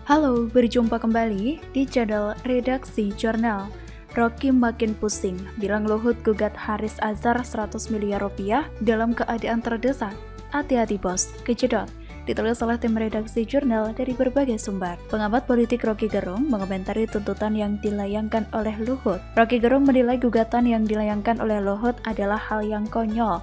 Halo, berjumpa kembali di channel Redaksi Jurnal. Rocky makin pusing, bilang Luhut gugat Haris Azhar 100 miliar rupiah dalam keadaan terdesak. Hati-hati bos, kejedot. Ditulis oleh tim Redaksi Jurnal dari berbagai sumber. Pengamat politik Rocky Gerung mengomentari tuntutan yang dilayangkan oleh Luhut. Rocky Gerung menilai gugatan yang dilayangkan oleh Luhut adalah hal yang konyol.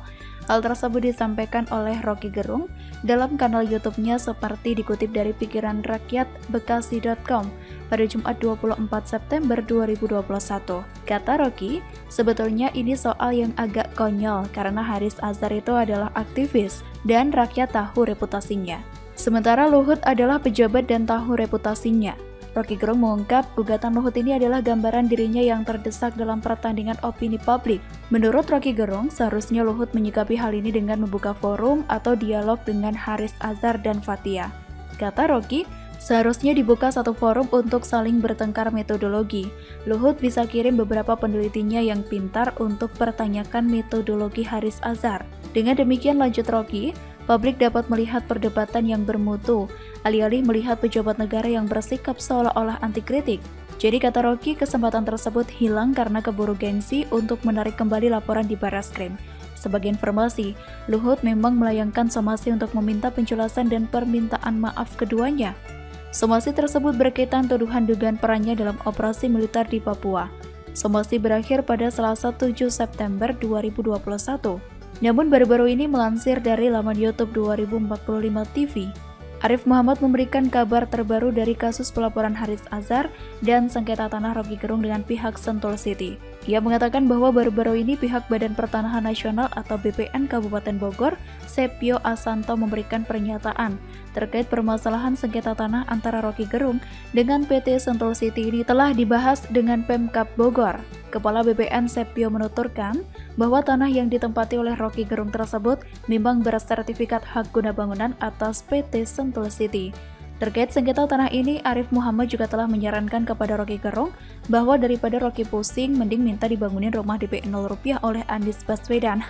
Hal tersebut disampaikan oleh Rocky Gerung dalam kanal YouTube-nya seperti dikutip dari Pikiran Rakyat Bekasi.com pada Jumat 24 September 2021. Kata Rocky, sebetulnya ini soal yang agak konyol karena Haris Azhar itu adalah aktivis dan rakyat tahu reputasinya. Sementara Luhut adalah pejabat dan tahu reputasinya. Rocky Gerung mengungkap gugatan Luhut ini adalah gambaran dirinya yang terdesak dalam pertandingan opini publik. Menurut Rocky Gerung, seharusnya Luhut menyikapi hal ini dengan membuka forum atau dialog dengan Haris Azhar dan Fathia. Kata Rocky, seharusnya dibuka satu forum untuk saling bertengkar metodologi. Luhut bisa kirim beberapa penelitinya yang pintar untuk pertanyakan metodologi Haris Azhar. Dengan demikian, lanjut Rocky, publik dapat melihat perdebatan yang bermutu, alih-alih melihat pejabat negara yang bersikap seolah-olah anti kritik. Jadi kata Rocky, kesempatan tersebut hilang karena keburu gengsi untuk menarik kembali laporan di Barreskrim. Sebagai informasi, Luhut memang melayangkan somasi untuk meminta penjelasan dan permintaan maaf keduanya. Somasi tersebut berkaitan tuduhan dugaan perannya dalam operasi militer di Papua. Somasi berakhir pada Selasa 7 September 2021. Namun baru-baru ini melansir dari laman YouTube 2045 TV, Arif Muhammad memberikan kabar terbaru dari kasus pelaporan Haris Azhar dan sengketa tanah Rocky Gerung dengan pihak Sentul City. Ia mengatakan bahwa baru-baru ini pihak Badan Pertanahan Nasional atau BPN Kabupaten Bogor, Sepio Asanto memberikan pernyataan terkait permasalahan sengketa tanah antara Rocky Gerung dengan PT Sentul City ini telah dibahas dengan Pemkab Bogor. Kepala BPN Sepio menuturkan bahwa tanah yang ditempati oleh Rocky Gerung tersebut memang bersertifikat hak guna bangunan atas PT Sentul City. Terkait sengketa tanah ini, Arif Muhammad juga telah menyarankan kepada Rocky Gerung bahwa daripada Rocky pusing, mending minta dibangunin rumah DP 0 rupiah oleh Anies Baswedan.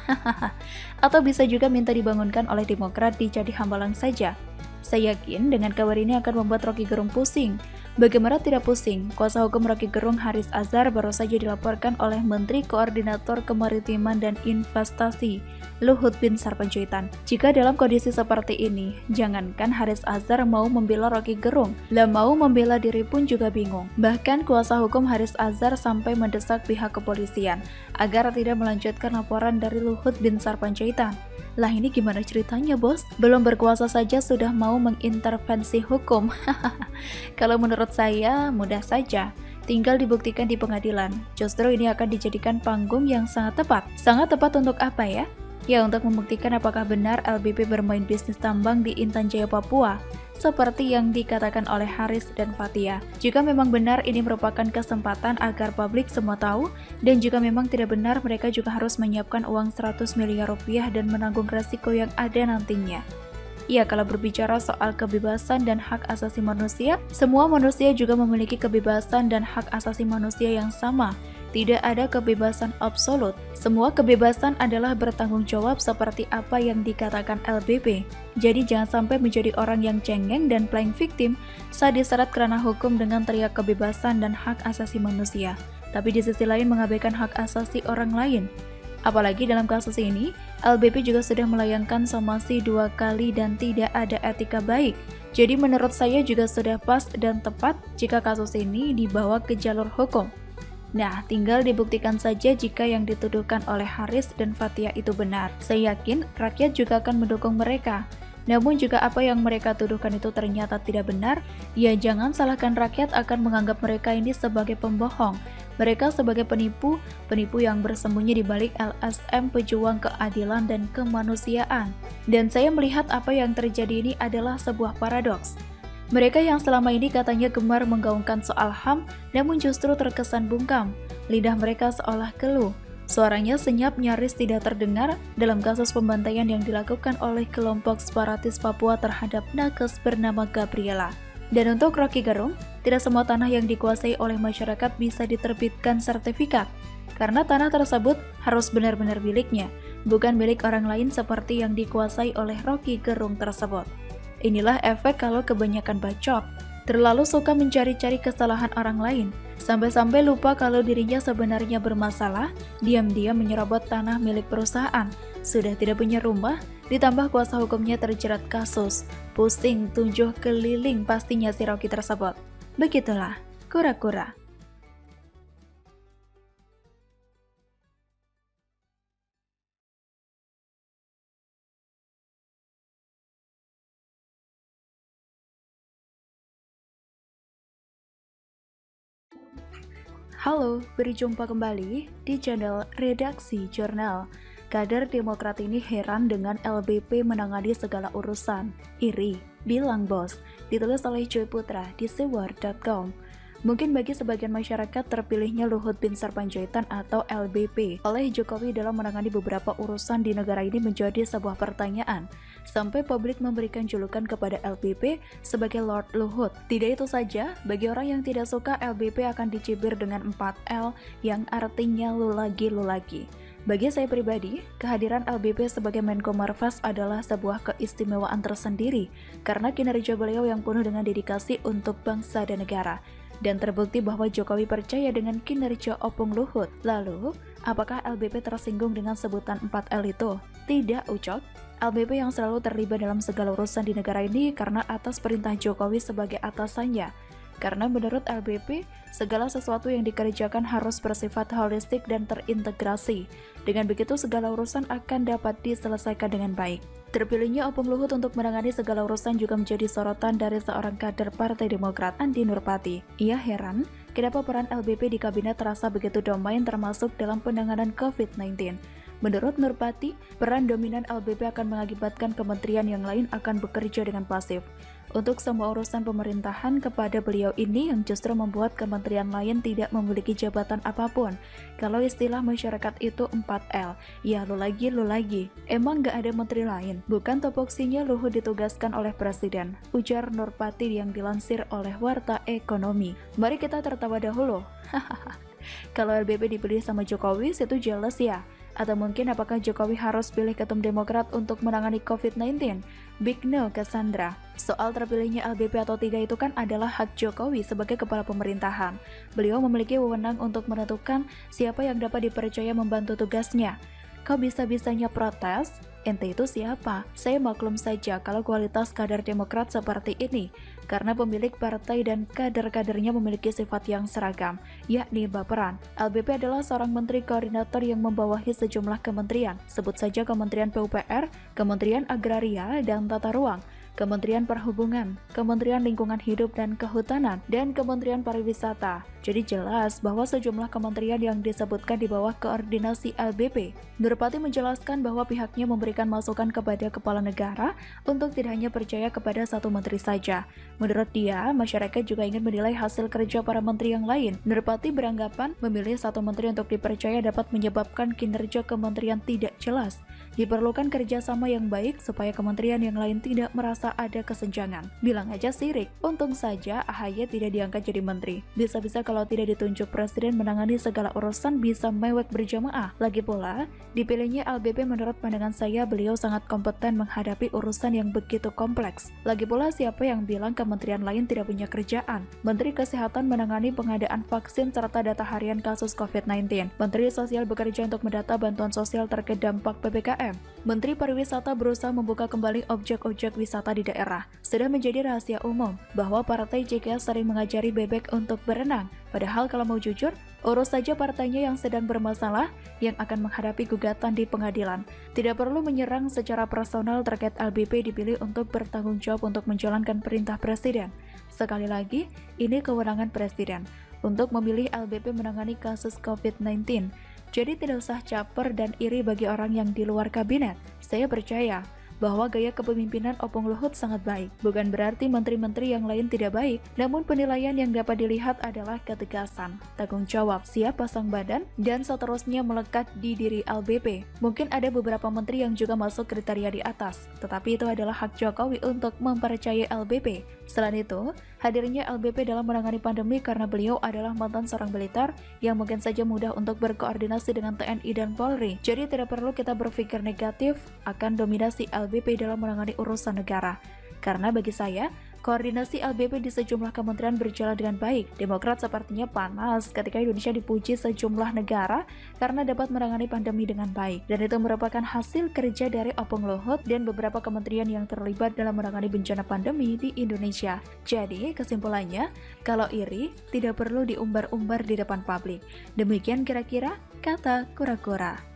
Atau bisa juga minta dibangunkan oleh Demokrat di Candi Hambalang saja. Saya yakin dengan kabar ini akan membuat Rocky Gerung pusing. Bagaimana tidak pusing? Kuasa hukum Rocky Gerung Haris Azhar baru saja dilaporkan oleh Menteri Koordinator Kemaritiman dan Investasi, Luhut Binsar Panjaitan. Jika dalam kondisi seperti ini, jangankan Haris Azhar mau membela Rocky Gerung, lah mau membela diri pun juga bingung. Bahkan kuasa hukum Haris Azhar sampai mendesak pihak kepolisian agar tidak melanjutkan laporan dari Luhut Binsar Panjaitan. Lah ini gimana ceritanya bos? Belum berkuasa saja sudah mau mengintervensi hukum. Kalau menurut saya mudah saja, tinggal dibuktikan di pengadilan. Justru ini akan dijadikan panggung yang sangat tepat. Sangat tepat untuk apa ya? Ya untuk membuktikan apakah benar LBP bermain bisnis tambang di Intan Jaya Papua, seperti yang dikatakan oleh Haris dan Fathia. Jika memang benar ini merupakan kesempatan agar publik semua tahu, dan jika memang tidak benar mereka juga harus menyiapkan uang 100 miliar rupiah dan menanggung resiko yang ada nantinya. Ya, kalau berbicara soal kebebasan dan hak asasi manusia, semua manusia juga memiliki kebebasan dan hak asasi manusia yang sama. Tidak ada kebebasan absolut. Semua kebebasan adalah bertanggung jawab seperti apa yang dikatakan LBP. Jadi jangan sampai menjadi orang yang cengeng dan playing victim saat diseret kerana hukum dengan teriak kebebasan dan hak asasi manusia, tapi di sisi lain mengabaikan hak asasi orang lain. Apalagi dalam kasus ini, LBP juga sudah melayangkan somasi 2 kali dan tidak ada etika baik. Jadi menurut saya juga sudah pas dan tepat jika kasus ini dibawa ke jalur hukum. Nah, tinggal dibuktikan saja jika yang dituduhkan oleh Haris dan Fathia itu benar. Saya yakin rakyat juga akan mendukung mereka. Namun jika apa yang mereka tuduhkan itu ternyata tidak benar, ya jangan salahkan rakyat akan menganggap mereka ini sebagai pembohong. Mereka sebagai penipu yang bersembunyi di balik LSM pejuang keadilan dan kemanusiaan. Dan saya melihat apa yang terjadi ini adalah sebuah paradoks. Mereka yang selama ini katanya gemar menggaungkan soal HAM, namun justru terkesan bungkam. Lidah mereka seolah keluh. Suaranya senyap nyaris tidak terdengar dalam kasus pembantaian yang dilakukan oleh kelompok separatis Papua terhadap nakes bernama Gabriela. Dan untuk Rocky Gerung, tidak semua tanah yang dikuasai oleh masyarakat bisa diterbitkan sertifikat. Karena tanah tersebut harus benar-benar miliknya, bukan milik orang lain seperti yang dikuasai oleh Rocky Gerung tersebut. Inilah efek kalau kebanyakan bacot. terlalu suka mencari-cari kesalahan orang lain, sampai-sampai lupa kalau dirinya sebenarnya bermasalah, diam-diam menyerobot tanah milik perusahaan, sudah tidak punya rumah, ditambah kuasa hukumnya terjerat kasus, pusing tunjuh keliling pastinya si Rocky tersebut. Begitulah, kura-kura. Halo, berjumpa kembali di channel Redaksi Jurnal. Kader Demokrat ini heran dengan LBP menangani segala urusan. Iri, bilang bos, ditulis oleh Joy Putra di sewar.com. Mungkin bagi sebagian masyarakat terpilihnya Luhut bin Sarpanjaitan atau LBP oleh Jokowi dalam menangani beberapa urusan di negara ini menjadi sebuah pertanyaan, sampai publik memberikan julukan kepada LBP sebagai Lord Luhut. Tidak itu saja, bagi orang yang tidak suka, LBP akan dicibir dengan 4L yang artinya lu lagi. Bagi saya pribadi, kehadiran LBP sebagai Menko Marves adalah sebuah keistimewaan tersendiri karena kinerja beliau yang penuh dengan dedikasi untuk bangsa dan negara. Dan terbukti bahwa Jokowi percaya dengan kinerja Opung Luhut. Lalu, apakah LBP tersinggung dengan sebutan 4L itu? Tidak, Ucok. LBP yang selalu terlibat dalam segala urusan di negara ini karena atas perintah Jokowi sebagai atasannya. Karena menurut LBP, segala sesuatu yang dikerjakan harus bersifat holistik dan terintegrasi. Dengan begitu, segala urusan akan dapat diselesaikan dengan baik. Terpilihnya Opung Luhut untuk menangani segala urusan juga menjadi sorotan dari seorang kader Partai Demokrat, Andi Nurpati. Ia heran, kenapa peran LBP di kabinet terasa begitu domain termasuk dalam penanganan COVID-19. Menurut Nurpati, peran dominan LBP akan mengakibatkan kementerian yang lain akan bekerja dengan pasif untuk semua urusan pemerintahan kepada beliau ini, yang justru membuat kementerian lain tidak memiliki jabatan apapun. Kalau istilah masyarakat itu 4L, ya lu lagi. Emang gak ada menteri lain? Bukan topoksinya Luhut ditugaskan oleh presiden, ujar Nurpati yang dilansir oleh Warta Ekonomi. Mari kita tertawa dahulu. Kalau LBP dipilih sama Jokowi, situ jelas ya. Atau mungkin apakah Jokowi harus pilih ketum Demokrat untuk menangani COVID-19? Big no, Cassandra. Soal terpilihnya LBP atau tidak itu kan adalah hak Jokowi sebagai kepala pemerintahan. Beliau memiliki wewenang untuk menentukan siapa yang dapat dipercaya membantu tugasnya. Kau bisa-bisanya protes? Ente itu siapa? Saya maklum saja kalau kualitas kader Demokrat seperti ini, karena pemilik partai dan kader-kadernya memiliki sifat yang seragam, yakni baperan. LBP adalah seorang menteri koordinator yang membawahi sejumlah kementerian, sebut saja Kementerian PUPR, Kementerian Agraria dan Tata Ruang, Kementerian Perhubungan, Kementerian Lingkungan Hidup dan Kehutanan, dan Kementerian Pariwisata. Jadi jelas bahwa sejumlah kementerian yang disebutkan di bawah koordinasi LBP. Nurpati menjelaskan bahwa pihaknya memberikan masukan kepada kepala negara untuk tidak hanya percaya kepada satu menteri saja. Menurut dia, masyarakat juga ingin menilai hasil kerja para menteri yang lain. Nurpati beranggapan memilih satu menteri untuk dipercaya dapat menyebabkan kinerja kementerian tidak jelas. Diperlukan kerjasama yang baik supaya kementerian yang lain tidak merasa ada kesenjangan. Bilang aja sirik, untung saja AHY tidak diangkat jadi menteri. Bisa-bisa kalau tidak ditunjuk presiden menangani segala urusan bisa mewek berjamaah. Lagi pula, dipilihnya LBP menurut pandangan saya beliau sangat kompeten menghadapi urusan yang begitu kompleks. Lagi pula siapa yang bilang kementerian lain tidak punya kerjaan? Menteri Kesehatan menangani pengadaan vaksin serta data harian kasus COVID-19. Menteri Sosial bekerja untuk mendata bantuan sosial terkait dampak PPKM. Menteri Pariwisata berusaha membuka kembali objek-objek wisata di daerah. Sudah menjadi rahasia umum bahwa partai JK sering mengajari bebek untuk berenang. Padahal kalau mau jujur, urus saja partainya yang sedang bermasalah yang akan menghadapi gugatan di pengadilan. Tidak perlu menyerang secara personal terkait LBP dipilih untuk bertanggung jawab untuk menjalankan perintah presiden. Sekali lagi, ini kewenangan presiden untuk memilih LBP menangani kasus COVID-19. Jadi tidak usah caper dan iri bagi orang yang di luar kabinet. Saya percaya bahwa gaya kepemimpinan Opung Luhut sangat baik. Bukan berarti menteri-menteri yang lain tidak baik, namun penilaian yang dapat dilihat adalah ketegasan, tanggung jawab, siap pasang badan, dan seterusnya melekat di diri LBP. Mungkin ada beberapa menteri yang juga masuk kriteria di atas, tetapi itu adalah hak Jokowi untuk mempercayai LBP. Selain itu, hadirnya LBP dalam menangani pandemi karena beliau adalah mantan seorang militer yang mungkin saja mudah untuk berkoordinasi dengan TNI dan Polri. Jadi tidak perlu kita berpikir negatif akan dominasi LBP dalam menangani urusan negara. Karena bagi saya, Koordinasi LBP di sejumlah kementerian berjalan dengan baik. Demokrat sepertinya panas ketika Indonesia dipuji sejumlah negara karena dapat menangani pandemi dengan baik. Dan itu merupakan hasil kerja dari Opung Luhut dan beberapa kementerian yang terlibat dalam menangani bencana pandemi di Indonesia. Jadi, kesimpulannya, kalau iri, tidak perlu diumbar-umbar di depan publik. Demikian kira-kira kata kura-kura.